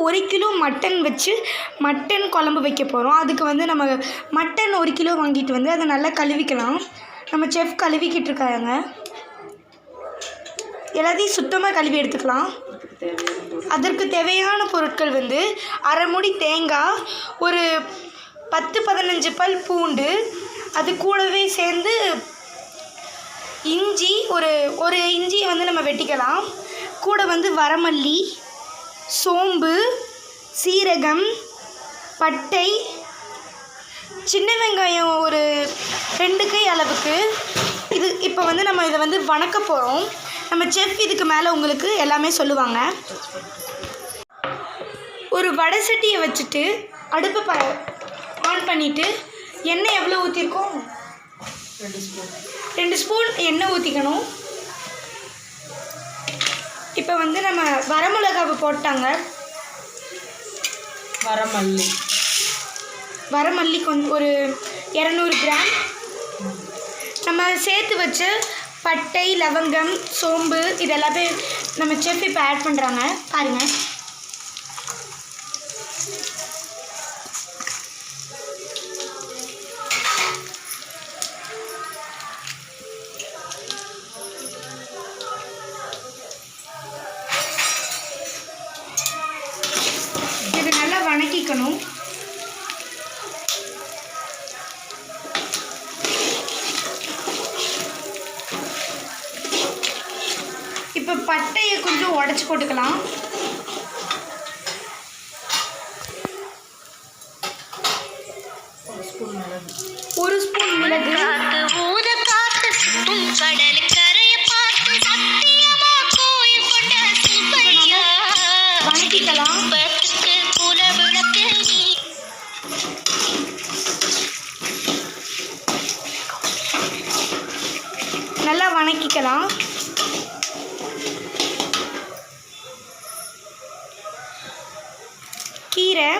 1 kilo mutton வச்சு mutton குழம்பு வைக்க போகிறோம். அதுக்கு வந்து நம்ம மட்டன் 1 கிலோ வாங்கிட்டு வந்து அதை நல்லா கழுவிக்கலாம். நம்ம செஃப் கழுவிக்கிட்டு இருக்காங்க. எல்லாத்தையும் சுத்தமாக கழுவி எடுத்துக்கலாம். அதற்கு தேவையான பொருட்கள் வந்து அரை மூடி தேங்காய், ஒரு 10-15 பல் பூண்டு, அது கூடவே சேர்ந்து இஞ்சி, ஒரு இஞ்சியை வந்து நம்ம வெட்டிக்கலாம். கூட வந்து வரமல்லி, சோம்பு, சீரகம், பட்டை, சின்ன வெங்காயம் ஒரு 2 கை அளவுக்கு. இது இப்போ வந்து நம்ம இதை வந்து வணக்க போகிறோம். நம்ம செஃப் இதுக்கு மேலே உங்களுக்கு எல்லாமே சொல்லுவாங்க. ஒரு வடை சட்டியை வச்சுட்டு அடுப்பை ஆன் பண்ணிவிட்டு எண்ணெய் எவ்வளோ ஊற்றிருக்கோம்? 2 ஸ்பூன் எண்ணெய் ஊற்றிக்கணும். இப்போ வந்து நம்ம வரமிளகாவை போட்டாங்க. வரமல்லி கொஞ்சம் ஒரு 200 கிராம். நம்ம சேர்த்து வச்ச பட்டை, லவங்கம், சோம்பு இதெல்லாமே நம்ம செஃப் இப்போ ஆட் பண்ணுறாங்க. பாருங்கள். இது நல்லா வணக்கிக்கணும். இப்போ பட்டையை கொஞ்சம் உடச்சி போட்டுக்கலாம். ஒரு ஸ்பூன் மிளகு, வணக்கிக்கலாம். நல்லா வணக்கிக்கலாம். கீரை,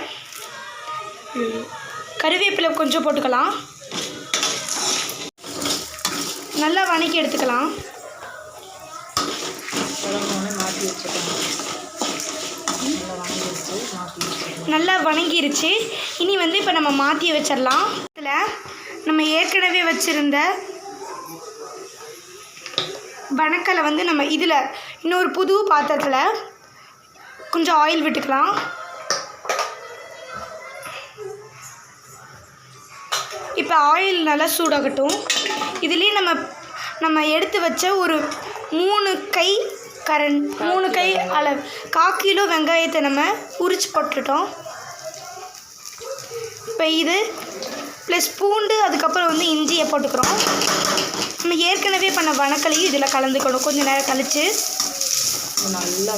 கருவேப்பிலை கொஞ்சம் போட்டுக்கலாம். நல்லா வணக்கி எடுத்துக்கலாம். நல்லா வணங்கிருச்சு. இனி வந்து இப்போ நம்ம மாற்றி வச்சிடலாம். இதில் நம்ம ஏற்கனவே வச்சுருந்த வணக்கலை வந்து நம்ம இதில் இன்னொரு புது பாத்திரத்தில் கொஞ்சம் ஆயில் விட்டுக்கலாம். இப்போ ஆயில் நல்லா சூடாகட்டும். இதுலேயே நம்ம எடுத்து வச்ச ஒரு 3 கை அளவு 1/4 கிலோ வெங்காயத்தை நம்ம உரிச்சு போட்டுட்டோம். இப்போ இது ப்ளஸ் பூண்டு, அதுக்கப்புறம் வந்து இஞ்சியை போட்டுக்கிறோம். நம்ம ஏற்கனவே பண்ண வணக்கலையும் இதில் கலந்துக்கணும். கொஞ்சம் நேரம் கழித்து நல்லா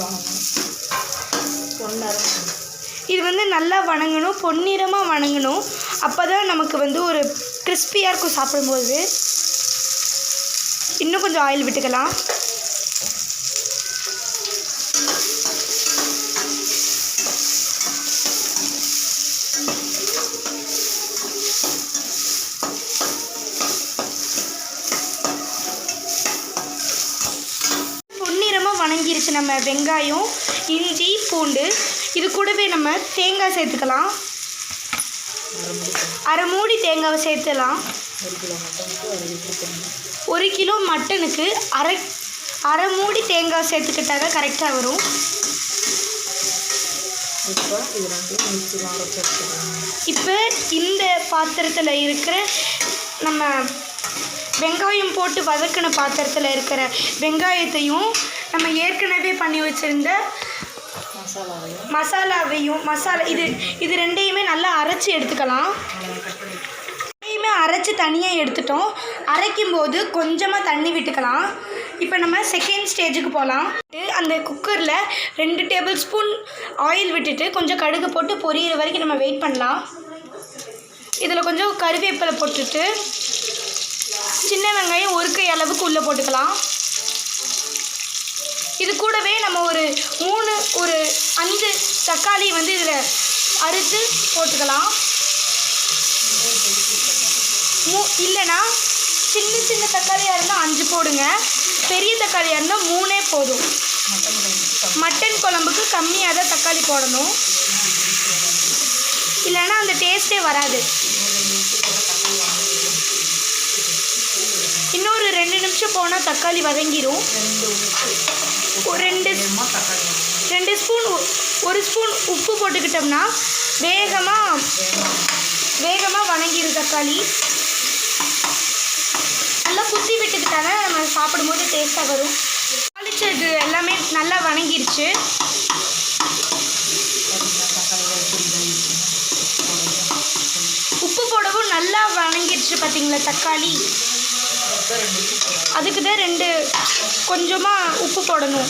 இது வந்து நல்லா வணங்கணும், பொன்னிறமாக வணங்கணும். அப்போ தான் நமக்கு வந்து ஒரு கிறிஸ்பியாக இருக்கும் சாப்பிடும்போது. இன்னும் கொஞ்சம் ஆயில் விட்டுக்கலாம். பொன்னிறமாக வணங்கிருச்சு நம்ம வெங்காயம், இஞ்சி, பூண்டு. இது கூடவே நம்ம தேங்காய் சேர்த்துக்கலாம். அரை மூடி தேங்காவை சேர்த்துலாம். 1 கிலோ மட்டனுக்கு அரை மூடி தேங்காய் சேர்த்துக்கிட்டாக கரெக்டாக வரும். இப்போ இந்த பாத்திரத்தில் இருக்கிற நம்ம வெங்காயம் போட்டு வதக்கின பாத்திரத்தில் இருக்கிற வெங்காயத்தையும் நம்ம ஏற்கனவே பண்ணி வச்சுருந்த மசாலா இது ரெண்டையுமே நல்லா அரைச்சி எடுத்துக்கலாம். ரெண்டையுமே அரைச்சி தனியாக எடுத்துட்டோம். அரைக்கும்போது கொஞ்சமாக தண்ணி விட்டுக்கலாம். இப்போ நம்ம செகண்ட் ஸ்டேஜுக்கு போகலாம். அந்த குக்கரில் 2 டேபிள் ஸ்பூன் ஆயில் விட்டுட்டு கொஞ்சம் கடுகு போட்டு பொரியிற வரைக்கும் நம்ம வெயிட் பண்ணலாம். இதில் கொஞ்சம் கருவேப்பிலை போட்டுட்டு சின்ன வெங்காயம் 1 கை அளவுக்கு உள்ளே போட்டுக்கலாம். இது கூடவே நம்ம ஒரு 5 தக்காளி வந்து இதில் அறுத்து போட்டுக்கலாம். இல்லைன்னா சின்ன தக்காளியாக இருந்தால் 5 போடுங்க, பெரிய தக்காளியாக இருந்தால் 3 போதும். மட்டன் குழம்புக்கு கம்மியாக தான் தக்காளி போடணும். இல்லைன்னா அந்த டேஸ்ட்டே வராது. இன்னொரு 2 நிமிஷம் போனால் தக்காளி வதங்கிடும். 2 ஸ்பூன் 1 ஸ்பூன் உப்பு போட்டுக்கிட்டோம்னா வேகமாக வதங்கிடும் தக்காளி. நல்லா குத்தி விட்டுக்கிட்டாலே நம்ம சாப்பிடும்போது டேஸ்ட்டாக வரும். தாளிச்சது எல்லாமே நல்லா வதங்கிருச்சு. உப்பு போடவும் நல்லா வதங்கிருச்சு பார்த்தீங்களா தக்காளி. அதுக்கு தான் கொஞ்சமாக உப்பு போடணும்.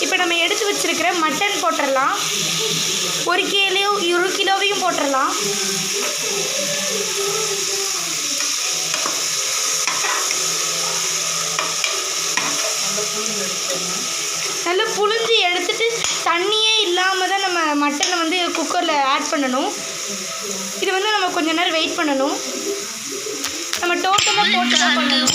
இப்போ நம்ம எடுத்து வச்சிருக்கிற மட்டன் போட்டுடலாம். 1 கிலோவையும் போட்டுடலாம். நல்லா புழிஞ்சு எடுத்துட்டு தண்ணியே இல்லாமல் தான் நம்ம மட்டனை வந்து குக்கரில் ஆட் பண்ணணும். இது வந்து நம்ம கொஞ்ச நேரம் வெயிட் பண்ணணும். நம்ம டோட்டலாக போட்டு தான் பண்ணணும்.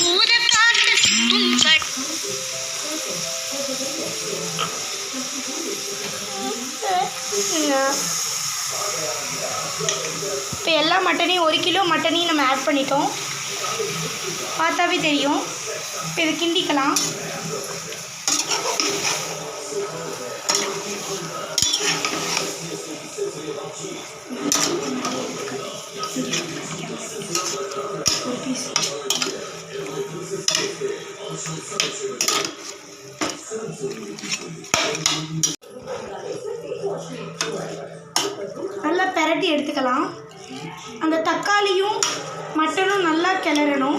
இப்போ எல்லா மட்டனையும் 1 கிலோ மட்டனையும் நம்ம ஆட் பண்ணிட்டோம். பார்த்தாவே தெரியும். இப்போ இதை கிண்டிக்கலாம். நல்லா பெரட்டி எடுத்துக்கலாம். அந்த தக்காளியும் மட்டனும் நல்லா கிளறணும்.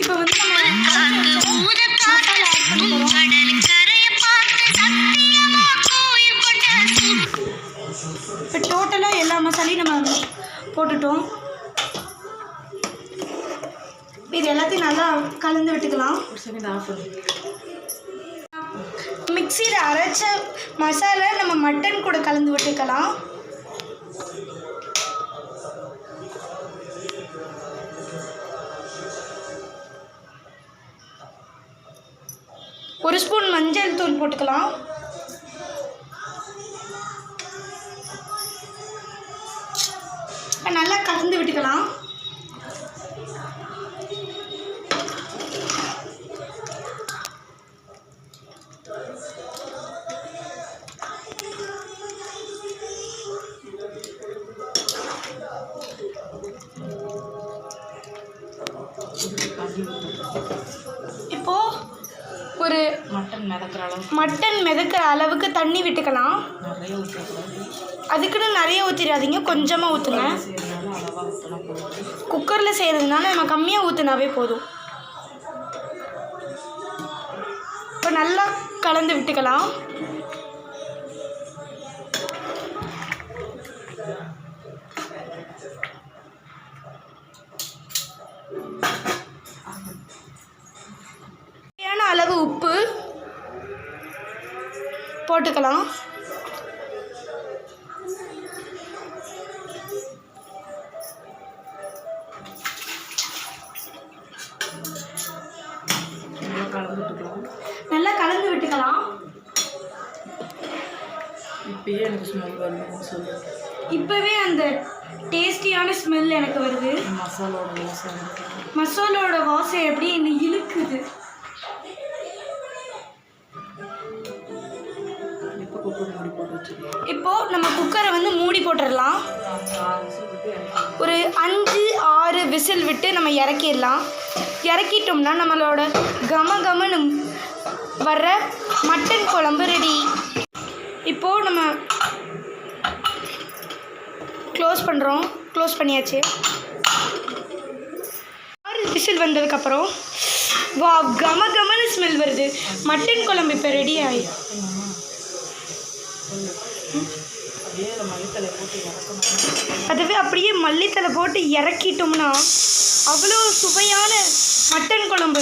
இப்போ வந்து இப்போ டோட்டலாக எல்லா மசாலையும் நம்ம போட்டுட்டோம். இது எல்லாத்தையும் நல்லா கலந்து விட்டுக்கலாம். மிக்சியில் அரைச்ச மசாலா நம்ம மட்டன் கூட கலந்து விட்டுக்கலாம். ஒரு ஸ்பூன் மஞ்சள் தூள் போட்டுக்கலாம். நல்லா கலந்து விட்டுக்கலாம். இப்போ ஒரு மட்டன் மிதக்கிற அளவுக்கு தண்ணி விட்டுக்கலாம். அதுக்குன்னு நிறைய ஊற்றிடாதீங்க, கொஞ்சமாக ஊற்றுங்க. குக்கரில் செய்கிறதுனால நம்ம கம்மியாக ஊற்றினாவே போதும். இப்போ நல்லா கலந்து விட்டுக்கலாம். தேவையான அளவு உப்பு போட்டுக்கலாம். நல்லா கலந்து விட்டுக்கலாம். இப்போவே அந்த டேஸ்டியான ஸ்மெல் எனக்கு வருது. மசாலோட வாசம் எப்படி என்ன இழுக்குது. இப்போ நம்ம குக்கரை வந்து மூடி போட்டுடலாம். ஒரு 5-6 விசில் விட்டு நம்ம இறக்கிடலாம். இறக்கிட்டோம்னா நம்மளோட கமகமன்னு வர்ற மட்டன் குழம்பு ரெடி. இப்போது நம்ம க்ளோஸ் பண்ணியாச்சு. 6 விசில் வந்ததுக்கப்புறம் வா கமகமன்னு ஸ்மெல் வருது. மட்டன் குழம்பு இப்போ ரெடி ஆகி அதுவே அப்படியே மல்லித்தலை போட்டு இறக்கிட்டோம்னா அவ்வளோ சுவையான மட்டன் குழம்பு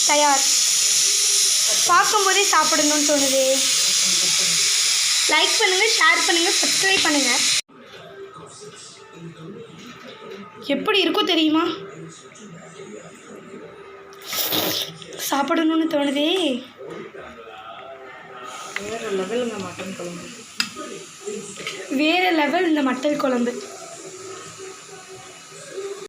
தயார். பார்க்கும்போதே சாப்பிடணும்னு தோணுது. லைக் பண்ணுங்கள், ஷேர் பண்ணுங்கள், சப்ஸ்கிரைப் பண்ணுங்கள். எப்படி இருக்கும் தெரியுமா? சாப்பிடணும்னு தோணுதே. வேறு லெவலுங்க மட்டன் குழம்பு. வேறு லெவல் இந்த மட்டன் குழம்பு.